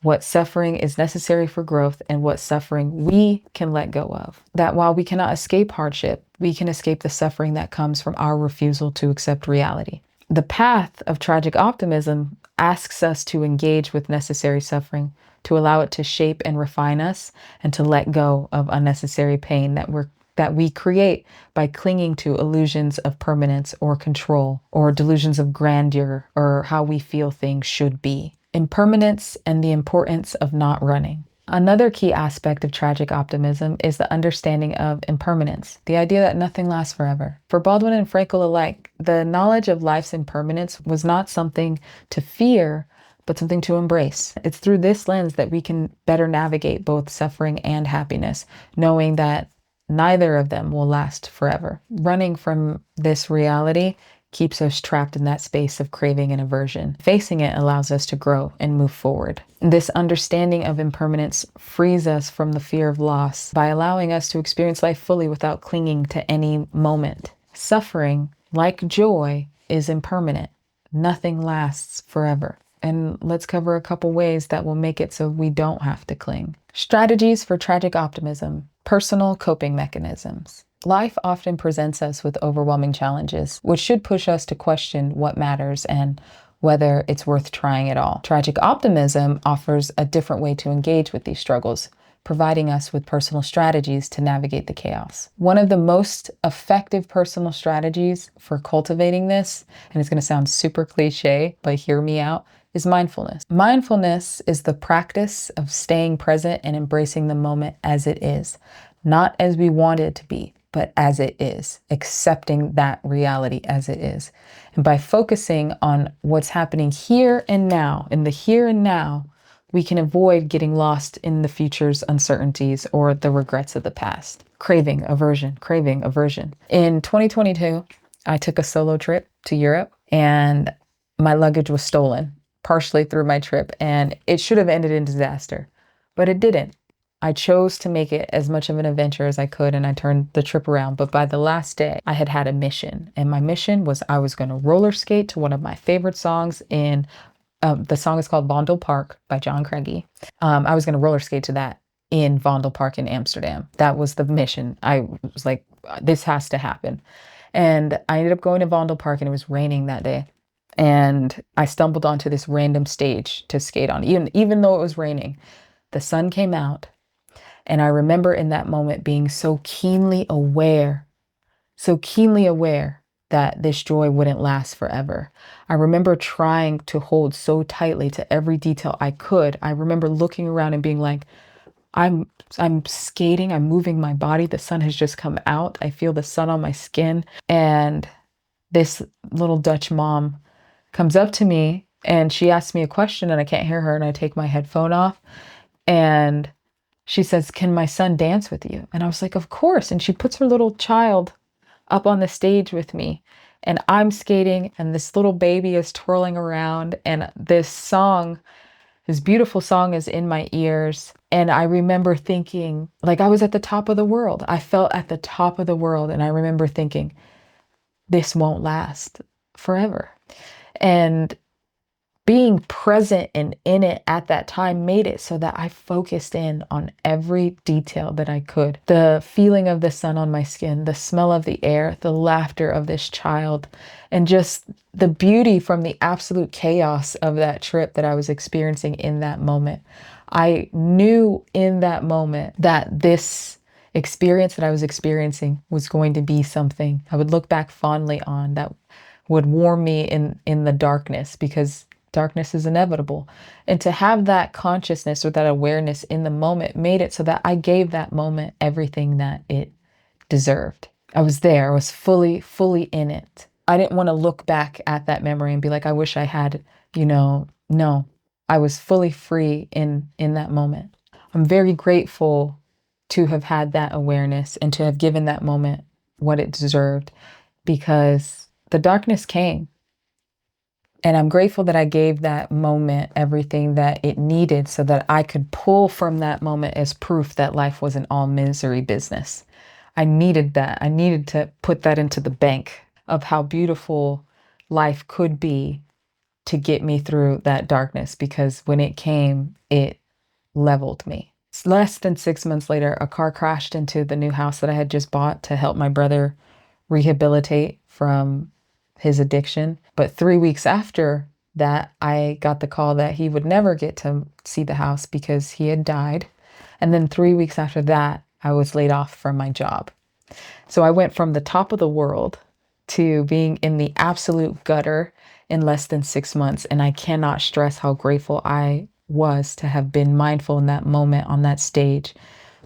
What suffering is necessary for growth and what suffering we can let go of. That while we cannot escape hardship, we can escape the suffering that comes from our refusal to accept reality. The path of tragic optimism asks us to engage with necessary suffering, to allow it to shape and refine us, and to let go of unnecessary pain that we create by clinging to illusions of permanence or control, or delusions of grandeur, or how we feel things should be. Impermanence and the importance of not running. Another key aspect of tragic optimism is the understanding of impermanence, the idea that nothing lasts forever. For Baldwin and Frankl alike, the knowledge of life's impermanence was not something to fear, but something to embrace. It's through this lens that we can better navigate both suffering and happiness, knowing that neither of them will last forever. Running from this reality keeps us trapped in that space of craving and aversion. Facing it allows us to grow and move forward. This understanding of impermanence frees us from the fear of loss by allowing us to experience life fully without clinging to any moment. Suffering, like joy, is impermanent. Nothing lasts forever. And let's cover a couple ways that will make it so we don't have to cling. Strategies for tragic optimism. Personal coping mechanisms. Life often presents us with overwhelming challenges, which should push us to question what matters and whether it's worth trying at all. Tragic optimism offers a different way to engage with these struggles, providing us with personal strategies to navigate the chaos. One of the most effective personal strategies for cultivating this, and it's going to sound super cliche, but hear me out, is mindfulness. Mindfulness is the practice of staying present and embracing the moment as it is, not as we want it to be, but as it is, accepting that reality as it is. And by focusing on what's happening here and now, in the here and now, we can avoid getting lost in the future's uncertainties or the regrets of the past. Craving, aversion, craving, aversion. In 2022, I took a solo trip to Europe and my luggage was stolen, partially through my trip, and it should have ended in disaster, but it didn't. I chose to make it as much of an adventure as I could, and I turned the trip around. But by the last day, I had a mission, and my mission was I was going to roller skate to one of my favorite songs in, the song is called Vondel Park by John Craigie. I was going to roller skate to that in Vondel Park in Amsterdam. That was the mission. I was like, this has to happen. And I ended up going to Vondel Park, and it was raining that day. And I stumbled onto this random stage to skate on, even though it was raining. The sun came out. And I remember in that moment being so keenly aware that this joy wouldn't last forever. I remember trying to hold so tightly to every detail I could. I remember looking around and being like, I'm skating, I'm moving my body. The sun has just come out. I feel the sun on my skin. And this little Dutch mom comes up to me and she asks me a question and I can't hear her, and I take my headphone off and she says, "Can my son dance with you?" And I was like, "Of course." And she puts her little child up on the stage with me, and I'm skating and this little baby is twirling around, and this beautiful song is in my ears. And I remember thinking, like, I was at the top of the world. I felt at the top of the world. And I remember thinking, this won't last forever. And being present and in it at that time made it so that I focused in on every detail that I could. The feeling of the sun on my skin, the smell of the air, the laughter of this child, and just the beauty from the absolute chaos of that trip that I was experiencing in that moment. I knew in that moment that this experience that I was experiencing was going to be something I would look back fondly on, that would warm me in the darkness, because darkness is inevitable. And to have that consciousness or that awareness in the moment made it so that I gave that moment everything that it deserved. I was there. I was fully in it. I didn't want to look back at that memory and be like, I wish I had, no. I was fully free in that moment. I'm very grateful to have had that awareness and to have given that moment what it deserved, because the darkness came. And I'm grateful that I gave that moment everything that it needed so that I could pull from that moment as proof that life wasn't all misery business. I needed that. I needed to put that into the bank of how beautiful life could be to get me through that darkness, because when it came, it leveled me. Less than 6 months later, a car crashed into the new house that I had just bought to help my brother rehabilitate from his addiction. But 3 weeks after that, I got the call that he would never get to see the house because he had died. And then 3 weeks after that, I was laid off from my job. So I went from the top of the world to being in the absolute gutter in less than 6 months. And I cannot stress how grateful I was to have been mindful in that moment on that stage,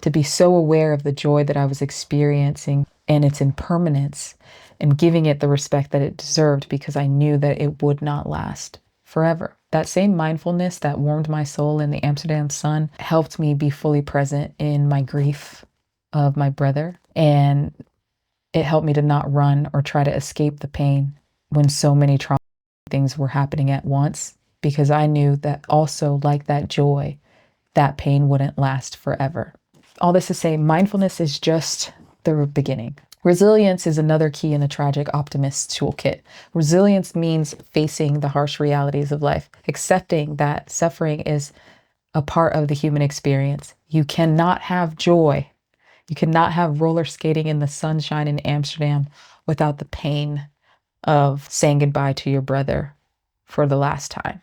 to be so aware of the joy that I was experiencing and its impermanence, and giving it the respect that it deserved, because I knew that it would not last forever. That same mindfulness that warmed my soul in the Amsterdam sun helped me be fully present in my grief of my brother. And it helped me to not run or try to escape the pain when so many trauma things were happening at once, because I knew that also, like that joy, that pain wouldn't last forever. All this to say, mindfulness is just the beginning. Resilience is another key in the Tragic Optimist toolkit. Resilience means facing the harsh realities of life, accepting that suffering is a part of the human experience. You cannot have joy. You cannot have roller skating in the sunshine in Amsterdam without the pain of saying goodbye to your brother for the last time.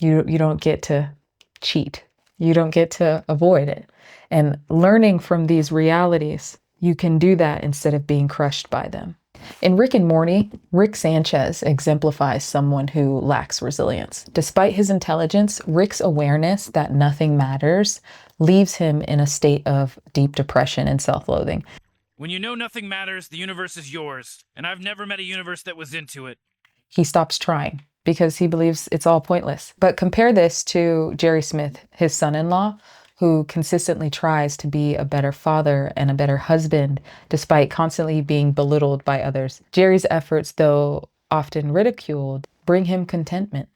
You don't get to cheat. You don't get to avoid it. And learning from these realities, you can do that instead of being crushed by them. In Rick and Morty, Rick Sanchez exemplifies someone who lacks resilience. Despite his intelligence, Rick's awareness that nothing matters leaves him in a state of deep depression and self-loathing. When you know nothing matters, the universe is yours, and I've never met a universe that was into it. He stops trying because he believes it's all pointless. But compare this to Jerry Smith, his son-in-law, who consistently tries to be a better father and a better husband, despite constantly being belittled by others. Jerry's efforts, though often ridiculed, bring him contentment.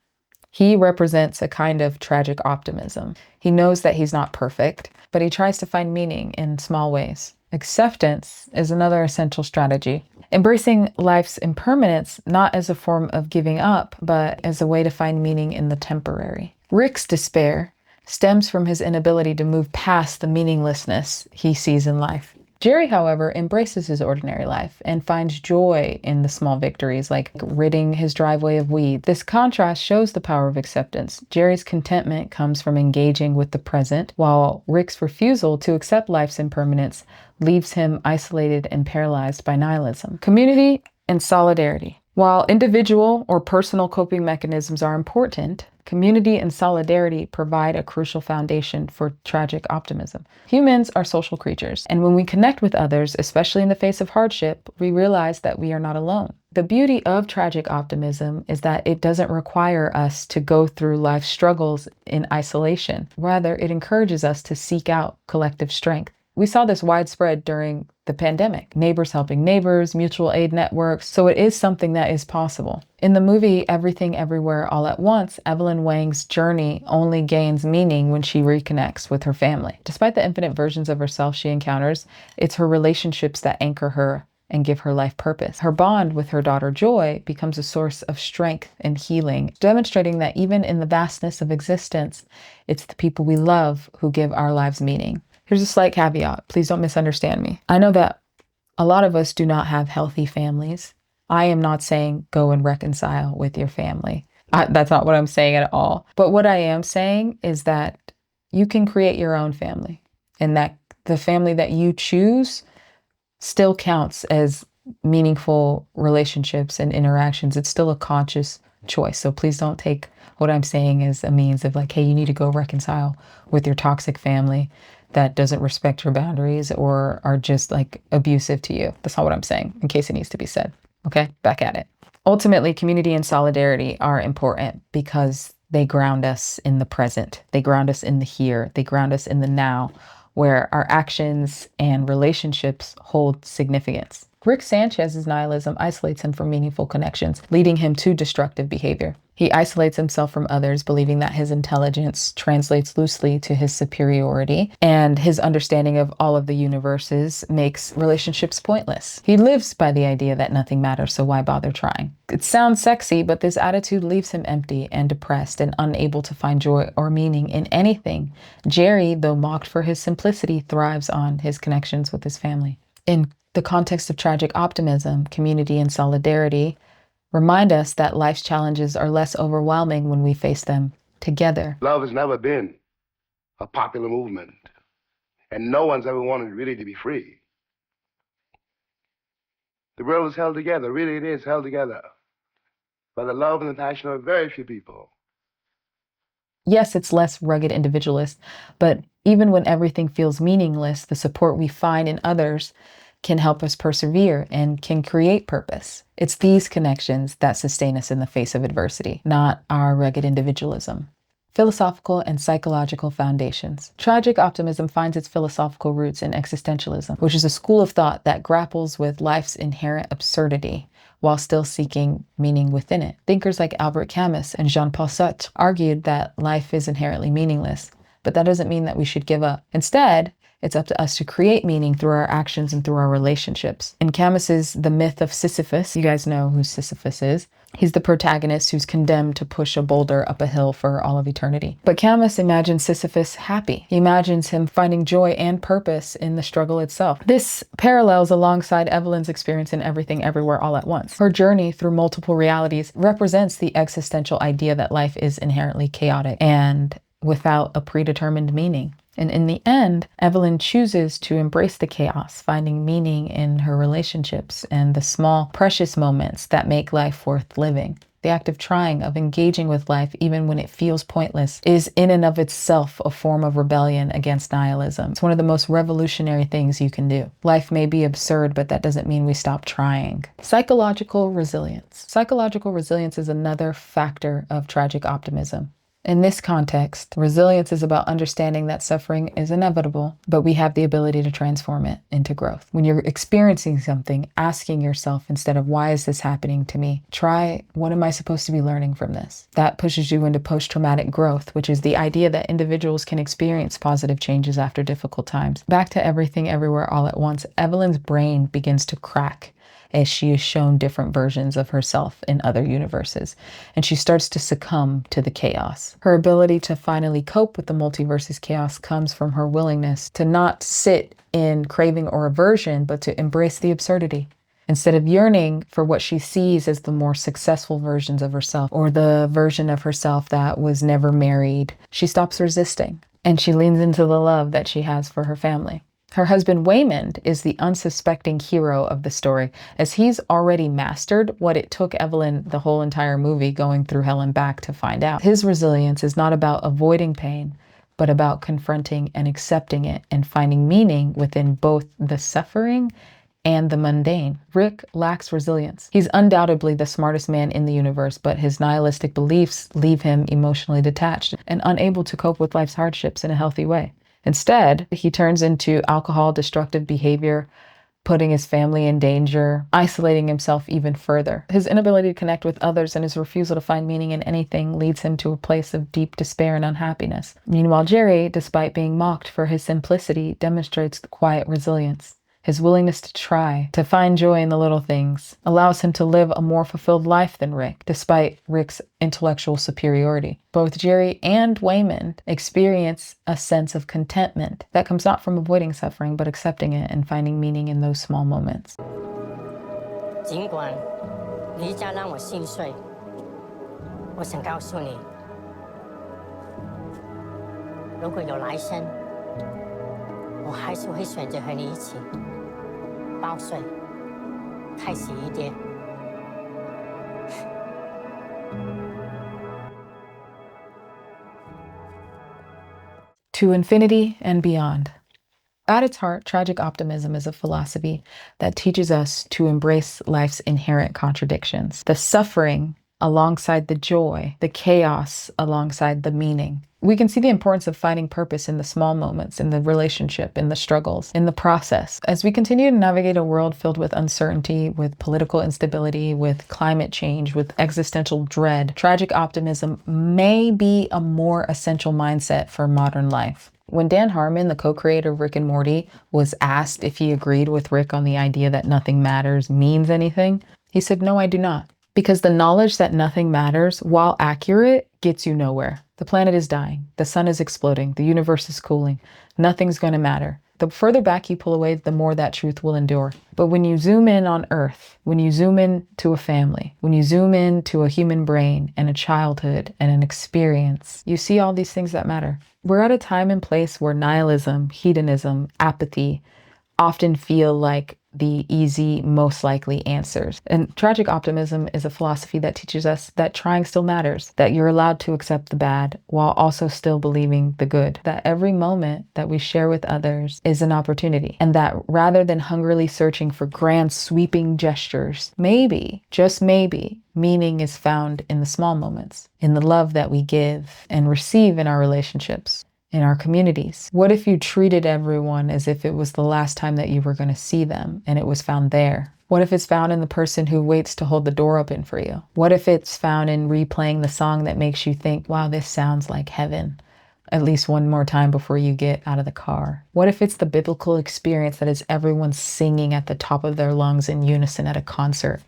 He represents a kind of tragic optimism. He knows that he's not perfect, but he tries to find meaning in small ways. Acceptance is another essential strategy. Embracing life's impermanence, not as a form of giving up, but as a way to find meaning in the temporary. Rick's despair stems from his inability to move past the meaninglessness he sees in life. Jerry, however, embraces his ordinary life and finds joy in the small victories, like ridding his driveway of weeds. This contrast shows the power of acceptance. Jerry's contentment comes from engaging with the present, while Rick's refusal to accept life's impermanence leaves him isolated and paralyzed by nihilism. Community and solidarity. While individual or personal coping mechanisms are important, community and solidarity provide a crucial foundation for tragic optimism. Humans are social creatures, and when we connect with others, especially in the face of hardship, we realize that we are not alone. The beauty of tragic optimism is that it doesn't require us to go through life's struggles in isolation. Rather, it encourages us to seek out collective strength. We saw this widespread during the pandemic. Neighbors helping neighbors, mutual aid networks. So it is something that is possible. In the movie Everything Everywhere All at Once, Evelyn Wang's journey only gains meaning when she reconnects with her family. Despite the infinite versions of herself she encounters, it's her relationships that anchor her and give her life purpose. Her bond with her daughter Joy becomes a source of strength and healing, demonstrating that even in the vastness of existence, it's the people we love who give our lives meaning. Here's a slight caveat. Please don't misunderstand me. I know that a lot of us do not have healthy families. I am not saying go and reconcile with your family. That's not what I'm saying at all. But what I am saying is that you can create your own family, and that the family that you choose still counts as meaningful relationships and interactions. It's still a conscious choice. So please don't take what I'm saying as a means of like, hey, you need to go reconcile with your toxic family that doesn't respect your boundaries or are just like abusive to you. That's not what I'm saying, in case it needs to be said. Okay, back at it. Ultimately, community and solidarity are important because they ground us in the present. They ground us in the here. They ground us in the now, where our actions and relationships hold significance. Rick Sanchez's nihilism isolates him from meaningful connections, leading him to destructive behavior. He isolates himself from others, believing that his intelligence translates loosely to his superiority, and his understanding of all of the universes makes relationships pointless. He lives by the idea that nothing matters, so why bother trying? It sounds sexy, but this attitude leaves him empty and depressed and unable to find joy or meaning in anything. Jerry, though mocked for his simplicity, thrives on his connections with his family. In the context of tragic optimism, community and solidarity remind us that life's challenges are less overwhelming when we face them together. Love has never been a popular movement, and no one's ever wanted really to be free. The world is held together, really it is held together, by the love and the passion of very few people. Yes, it's less rugged individualist, but even when everything feels meaningless, the support we find in others can help us persevere and can create purpose. It's these connections that sustain us in the face of adversity, not our rugged individualism. Philosophical and psychological foundations. Tragic optimism finds its philosophical roots in existentialism, which is a school of thought that grapples with life's inherent absurdity while still seeking meaning within it. Thinkers like Albert Camus and Jean-Paul Sartre argued that life is inherently meaningless, but that doesn't mean that we should give up. Instead, it's up to us to create meaning through our actions and through our relationships. In Camus's The Myth of Sisyphus, you guys know who Sisyphus is. He's the protagonist who's condemned to push a boulder up a hill for all of eternity. But Camus imagines Sisyphus happy. He imagines him finding joy and purpose in the struggle itself. This parallels alongside Evelyn's experience in Everything Everywhere All at Once. Her journey through multiple realities represents the existential idea that life is inherently chaotic and without a predetermined meaning. And in the end, Evelyn chooses to embrace the chaos, finding meaning in her relationships and the small, precious moments that make life worth living. The act of trying, of engaging with life, even when it feels pointless, is in and of itself a form of rebellion against nihilism. It's one of the most revolutionary things you can do. Life may be absurd, but that doesn't mean we stop trying. Psychological resilience. Psychological resilience is another factor of tragic optimism. In this context, resilience is about understanding that suffering is inevitable, but we have the ability to transform it into growth. When you're experiencing something, asking yourself instead of, why is this happening to me? Try, what am I supposed to be learning from this? That pushes you into post-traumatic growth, which is the idea that individuals can experience positive changes after difficult times. Back to Everything Everywhere All at Once, Evelyn's brain begins to crack as she is shown different versions of herself in other universes, and she starts to succumb to the chaos. Her ability to finally cope with the multiverse's chaos comes from her willingness to not sit in craving or aversion, but to embrace the absurdity. Instead of yearning for what she sees as the more successful versions of herself, or the version of herself that was never married, she stops resisting, and she leans into the love that she has for her family. Her husband, Waymond, is the unsuspecting hero of the story, as he's already mastered what it took Evelyn the whole entire movie going through hell and back to find out. His resilience is not about avoiding pain, but about confronting and accepting it and finding meaning within both the suffering and the mundane. Rick lacks resilience. He's undoubtedly the smartest man in the universe, but his nihilistic beliefs leave him emotionally detached and unable to cope with life's hardships in a healthy way. Instead, he turns into alcohol, destructive behavior, putting his family in danger, isolating himself even further. His inability to connect with others and his refusal to find meaning in anything leads him to a place of deep despair and unhappiness. Meanwhile, Jerry, despite being mocked for his simplicity, demonstrates quiet resilience. His willingness to try, to find joy in the little things, allows him to live a more fulfilled life than Rick, despite Rick's intellectual superiority. Both Jerry and Waymond experience a sense of contentment that comes not from avoiding suffering, but accepting it and finding meaning in those small moments. 尽管离家让我心碎，我想告诉你，如果有来生，我还是会选择和你一起报税，开心一点。To infinity and beyond. At its heart, tragic optimism is a philosophy that teaches us to embrace life's inherent contradictions. The suffering alongside the joy, the chaos alongside the meaning. We can see the importance of finding purpose in the small moments, in the relationship, in the struggles, in the process. As we continue to navigate a world filled with uncertainty, with political instability, with climate change, with existential dread, tragic optimism may be a more essential mindset for modern life. When Dan Harmon, the co-creator of Rick and Morty, was asked if he agreed with Rick on the idea that nothing matters means anything, he said, "No, I do not." Because the knowledge that nothing matters, while accurate, gets you nowhere. The planet is dying. The sun is exploding. The universe is cooling. Nothing's going to matter. The further back you pull away, the more that truth will endure. But when you zoom in on Earth, when you zoom in to a family, when you zoom in to a human brain and a childhood and an experience, you see all these things that matter. We're at a time and place where nihilism, hedonism, apathy often feel like the easy, most likely answers. And tragic optimism is a philosophy that teaches us that trying still matters, that you're allowed to accept the bad while also still believing the good, that every moment that we share with others is an opportunity, and that rather than hungrily searching for grand sweeping gestures, maybe, just maybe, meaning is found in the small moments, in the love that we give and receive in our relationships, in our communities. What if you treated everyone as if it was the last time that you were going to see them and it was found there? What if it's found in the person who waits to hold the door open for you? What if it's found in replaying the song that makes you think, wow, this sounds like heaven, at least one more time before you get out of the car? What if it's the biblical experience that is everyone singing at the top of their lungs in unison at a concert?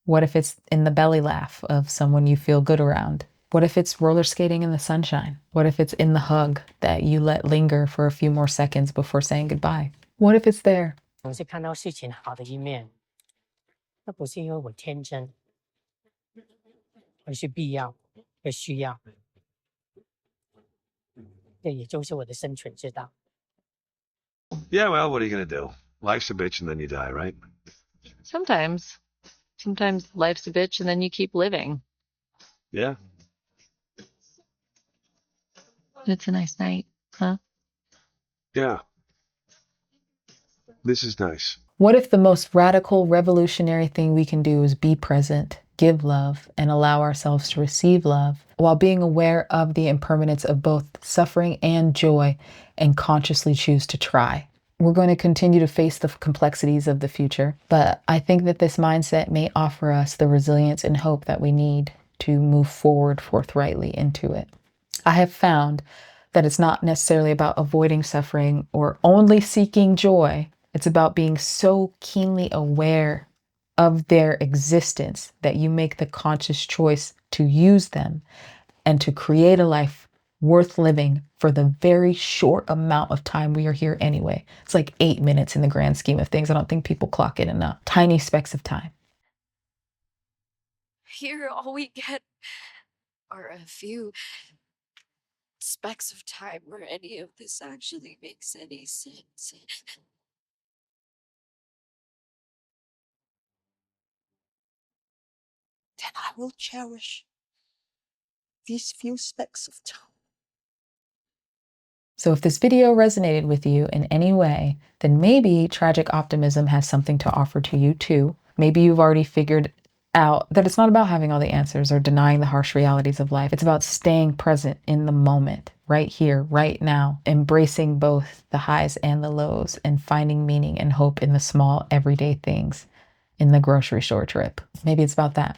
What if it's in the belly laugh of someone you feel good around? What if it's roller skating in the sunshine? What if it's in the hug that you let linger for a few more seconds before saying goodbye? What if it's there? 总是看到事情好的一面，那不是因为我天真，而是必要和需要。这也就是我的生存之道。Yeah, well, what are you gonna do? Life's a bitch and then you die, right? Sometimes. Sometimes life's a bitch and then you keep living. Yeah. It's a nice night, huh? Yeah. This is nice. What if the most radical, revolutionary thing we can do is be present, give love, and allow ourselves to receive love while being aware of the impermanence of both suffering and joy and consciously choose to try? We're going to continue to face the complexities of the future, but I think that this mindset may offer us the resilience and hope that we need to move forward forthrightly into it. I have found that it's not necessarily about avoiding suffering or only seeking joy. It's about being so keenly aware of their existence that you make the conscious choice to use them and to create a life worth living for the very short amount of time we are here anyway. It's like 8 minutes in the grand scheme of things. I don't think people clock it enough. Tiny specks of time. Here, all we get are a few specks of time where any of this actually makes any sense. Then I will cherish these few specks of time. So if this video resonated with you in any way, then maybe tragic optimism has something to offer to you too. Maybe you've already figured out that it's not about having all the answers or denying the harsh realities of life. It's about staying present in the moment, right here, right now, embracing both the highs and the lows and finding meaning and hope in the small everyday things, in the grocery store trip. Maybe it's about that.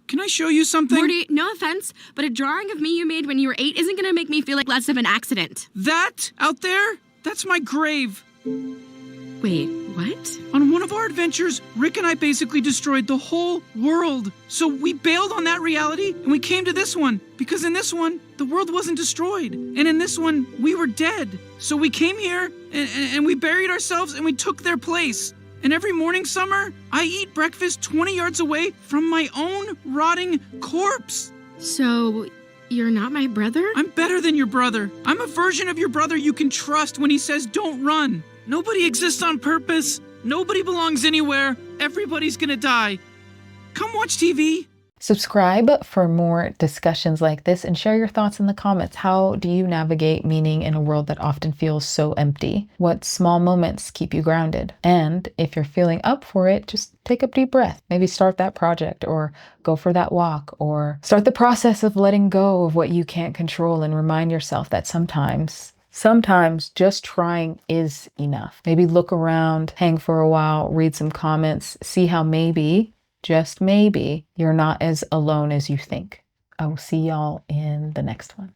Can I show you something? Morty, no offense, but a drawing of me you made when you were 8 isn't gonna make me feel like less of an accident. That out there? That's my grave. Wait, what? On one of our adventures, Rick and I basically destroyed the whole world. So we bailed on that reality and we came to this one. Because in this one, the world wasn't destroyed. And in this one, we were dead. So we came here and we buried ourselves and we took their place. And every morning, Summer, I eat breakfast 20 yards away from my own rotting corpse. So, you're not my brother? I'm better than your brother. I'm a version of your brother you can trust when he says don't run. Nobody exists on purpose. Nobody belongs anywhere. Everybody's gonna die. Come watch TV. Subscribe for more discussions like this and share your thoughts in the comments. How do you navigate meaning in a world that often feels so empty? What small moments keep you grounded? And if you're feeling up for it, just take a deep breath. Maybe start that project or go for that walk or start the process of letting go of what you can't control and remind yourself that sometimes just trying is enough. Maybe look around, hang for a while, read some comments, see how maybe, just maybe, you're not as alone as you think. I will see y'all in the next one.